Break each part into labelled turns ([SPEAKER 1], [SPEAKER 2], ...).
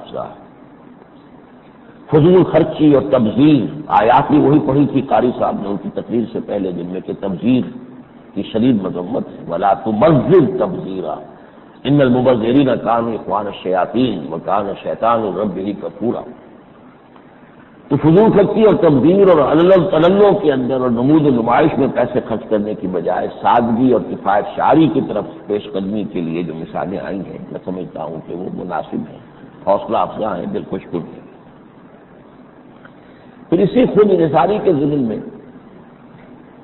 [SPEAKER 1] افزا ہے۔ فضول خرچی اور تبذیر، آیات بھی وہی پڑھی تھی قاری صاحب نے ان کی تقریر سے پہلے دن میں کہ تبذیر کی شدید مذمت ہے۔ ولا تبذر تبذیرا ان المبذرین کانوا اخوان الشیاطین وکان الشیطان لربہ کفورا۔ تو فضول خرچی اور تبذیر اور تللوں کے اندر اور نمود و نمائش میں پیسے خرچ کرنے کی بجائے سادگی اور کفایت شعاری کی طرف پیش قدمی کے لیے جو مثالیں آئی ہیں میں سمجھتا ہوں کہ وہ مناسب ہیں، حوصلہ افزا ہیں، دل خوش کن ہیں۔ پھر اسی خود انحصاری کے ضمن میں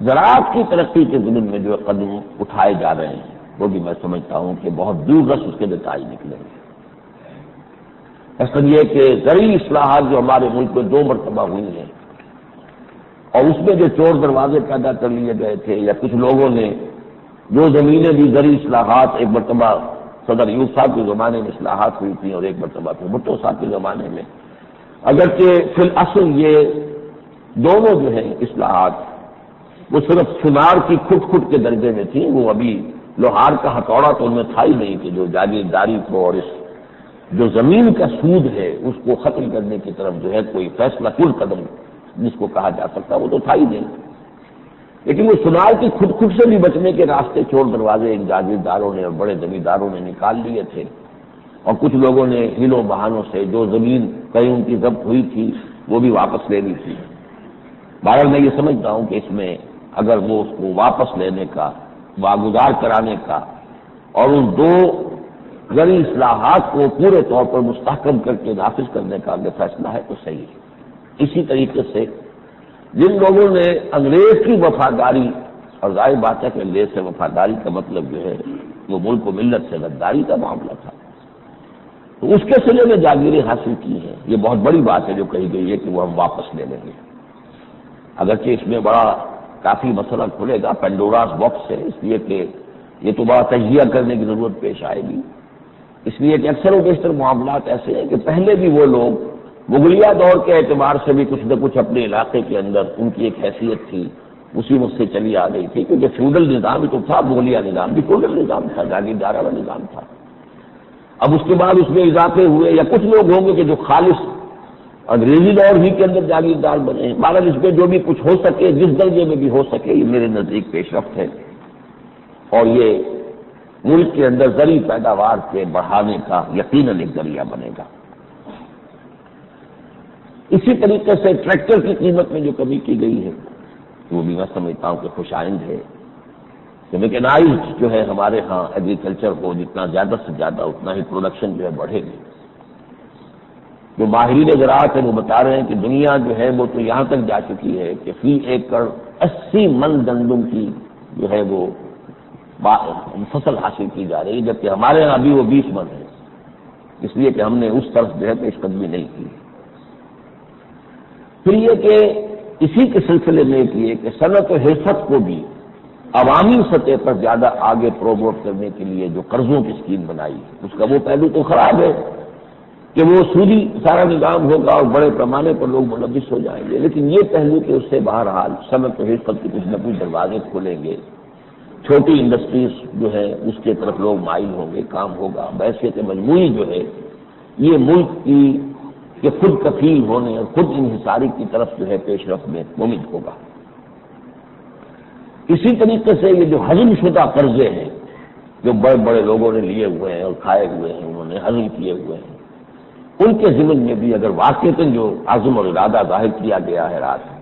[SPEAKER 1] زراعت کی ترقی کے ضمن میں جو قدم اٹھائے جا رہے ہیں وہ بھی میں سمجھتا ہوں کہ بہت دور رس اس کے نتائج نکلیں گے۔ اصل یہ کہ زرعی اصلاحات جو ہمارے ملک میں 2 مرتبہ ہوئی ہیں اور اس میں جو چور دروازے پیدا کر لیے گئے تھے یا کچھ لوگوں نے جو زمینیں دی زرعی اصلاحات، ایک مرتبہ صدر ایوب صاحب کے زمانے میں اصلاحات ہوئی تھیں اور ایک مرتبہ پھر بھٹو صاحب کے زمانے میں، اگرچہ فی الاصل یہ دونوں جو ہیں اصلاحات وہ صرف ثمار کی کھٹ کھٹ کے درجے میں تھیں، وہ ابھی لوہار کا ہتھوڑا تو ان میں تھا ہی نہیں کہ جو جاگیرداری کو اور اس جو زمین کا سود ہے اس کو ختم کرنے کی طرف جو ہے کوئی فیصلہ کن قدم جس کو کہا جا سکتا وہ تو تھا ہی نہیں۔ لیکن وہ ثمار کی کھٹ کھٹ سے بھی بچنے کے راستے چور دروازے ایک جاگیرداروں نے اور بڑے زمینداروں نے نکال لیے تھے، اور کچھ لوگوں نے ہیلوں بہانوں سے جو زمین کہیں ان کی ضبط ہوئی تھی وہ بھی واپس لے لی تھی۔ بہرحال میں یہ سمجھتا ہوں کہ اس میں اگر وہ اس کو واپس لینے کا، واگزار کرانے کا اور ان 2 زرعی اصلاحات کو پورے طور پر مستحکم کر کے نافذ کرنے کا اگر فیصلہ ہے تو صحیح ہے۔ اسی طریقے سے جن لوگوں نے انگریز کی وفاداری، اور ظاہر بات ہے کہ انگریز سے وفاداری کا مطلب جو ہے وہ ملک و ملت سے غداری کا معاملہ تھا، تو اس کے سلے میں جاگیریں حاصل کی ہیں، یہ بہت بڑی بات ہے جو کہی گئی ہے کہ وہ ہم واپس لے لیں گے۔ اگرچہ اس میں بڑا کافی مسئلہ کھلے گا، پینڈوراس باکس ہے، اس لیے کہ یہ تو بڑا تجزیہ کرنے کی ضرورت پیش آئے گی، اس لیے کہ اکثر و بیشتر معاملات ایسے ہیں کہ پہلے بھی وہ لوگ مغلیہ دور کے اعتبار سے بھی کچھ نہ کچھ اپنے علاقے کے اندر ان کی ایک حیثیت تھی، اسی وقت سے چلی آ گئی تھی، کیونکہ فیوڈل نظام ہی تو تھا، مغلیہ نظام بھی فیوڈل نظام تھا، جاگیردارانہ نظام تھا۔ اب اس کے بعد اس میں اضافے ہوئے، یا کچھ لوگ ہوں گے کہ جو خالص انگریزی دور ہی کے اندر جاگیردار بنے، بہرحال اس میں جو بھی کچھ ہو سکے، جس درجے میں بھی ہو سکے، یہ میرے نزدیک پیش رفت ہے، اور یہ ملک کے اندر زرعی پیداوار کے بڑھانے کا یقیناً ایک ذریعہ بنے گا۔ اسی طریقے سے ٹریکٹر کی قیمت میں جو کمی کی گئی ہے وہ بھی میں سمجھتا ہوں کہ خوش آئند ہے کہ میکینائزڈ جو ہے ہمارے ہاں ایگریکلچر کو جتنا زیادہ سے زیادہ اتنا ہی پروڈکشن جو ہے بڑھے گی۔ جو ماہرین زراعت ہیں وہ بتا رہے ہیں کہ دنیا جو ہے وہ تو یہاں تک جا چکی ہے کہ فی ایکڑ 80 من گندم کی جو ہے وہ فصل حاصل کی جا رہی ہے، جبکہ ہمارے یہاں ابھی وہ 20 من ہے، اس لیے کہ ہم نے اس طرف جو ہے پیش قدمی نہیں کی۔ پھر یہ کہ اسی کے سلسلے میں یہ کہ صنعت و حرفت کو بھی عوامی سطح پر زیادہ آگے پروموٹ کرنے کے لیے جو قرضوں کی اسکیم بنائی ہے اس کا وہ پہلو تو خراب ہے کہ وہ سودی سارا نظام ہوگا اور بڑے پیمانے پر لوگ ملوث ہو جائیں گے، لیکن یہ پہلو کہ اس سے بہرحال صنعت و حرفت کی کچھ نہ کچھ دروازے کھولیں گے، چھوٹی انڈسٹریز جو ہے اس کے طرف لوگ مائل ہوں گے، کام ہوگا، بحیثیت مجموعی جو ہے یہ ملک کی کہ خود کفیل ہونے اور خود انحصاری کی طرف جو ہے پیش رفت میں ممد ہوگا۔ اسی طریقے سے یہ جو ہضم شدہ قرضے ہیں جو بڑے بڑے لوگوں نے لیے ہوئے ہیں اور کھائے ہوئے ہیں، انہوں نے ہضم کیے ہوئے ہیں، ان کے ضمن میں بھی اگر واقعتاً جو عزم اور ارادہ ظاہر کیا گیا ہے رات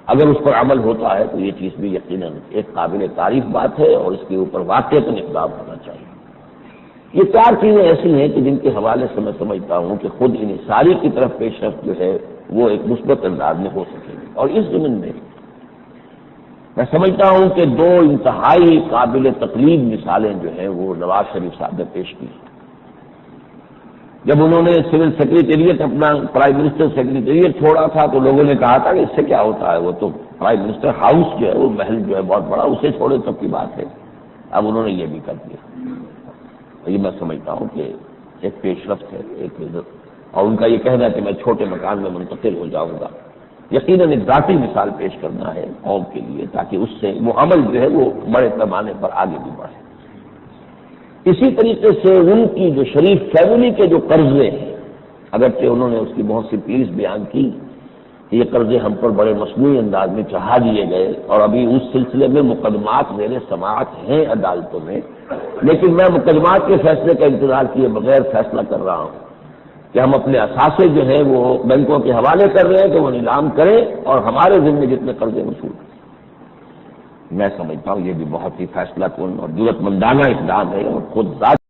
[SPEAKER 1] اگر اس پر عمل ہوتا ہے تو یہ چیز بھی یقیناً ایک قابل تعریف بات ہے اور اس کے اوپر واقعتاً اقدام ہونا چاہیے۔ یہ 4 چیزیں ایسی ہیں کہ جن کے حوالے سے میں سمجھتا ہوں کہ خود انحصاری کی طرف پیش رفت جو ہے وہ ایک مثبت انداز میں ہو سکے گی، اور اس ضمن میں میں سمجھتا ہوں کہ 2 انتہائی قابل تقلید مثالیں جو ہیں وہ نواز شریف صاحب نے پیش کی۔ جب انہوں نے سول سیکریٹریٹ اپنا پرائم منسٹر سیکریٹریٹ چھوڑا تھا تو لوگوں نے کہا تھا کہ اس سے کیا ہوتا ہے، وہ تو پرائم منسٹر ہاؤس جو ہے وہ محل جو ہے بہت بڑا، اسے چھوڑے تب کی بات ہے۔ اب انہوں نے یہ بھی کر دیا، یہ میں سمجھتا ہوں کہ ایک پیش رفت ہے، ایک عزت، اور ان کا یہ کہنا ہے کہ میں چھوٹے مکان میں منتقل ہو جاؤں گا، یقیناً ایک ذاتی مثال پیش کرنا ہے قوم کے لیے تاکہ اس سے وہ عمل جو ہے وہ بڑے پیمانے پر آگے بھی بڑھے۔ اسی طریقے سے ان کی جو شریف فیملی کے جو قرضے ہیں اگرچہ انہوں نے اس کی بہت سی پلیز بیان کی کہ یہ قرضے ہم پر بڑے مصنوعی انداز میں چڑھا دیے گئے، اور ابھی اس سلسلے میں مقدمات میرے سماعت ہیں عدالتوں میں، لیکن میں مقدمات کے فیصلے کا انتظار کیے بغیر فیصلہ کر رہا ہوں کہ ہم اپنے اثاثے جو ہیں وہ بینکوں کے حوالے کر رہے ہیں کہ وہ نیلام کریں اور ہمارے ذمے جتنے قرضے وصول کریں۔ میں سمجھتا ہوں یہ بھی بہت ہی فیصلہ کن اور جرأت مندانہ اقدام ہے، اور خود ذات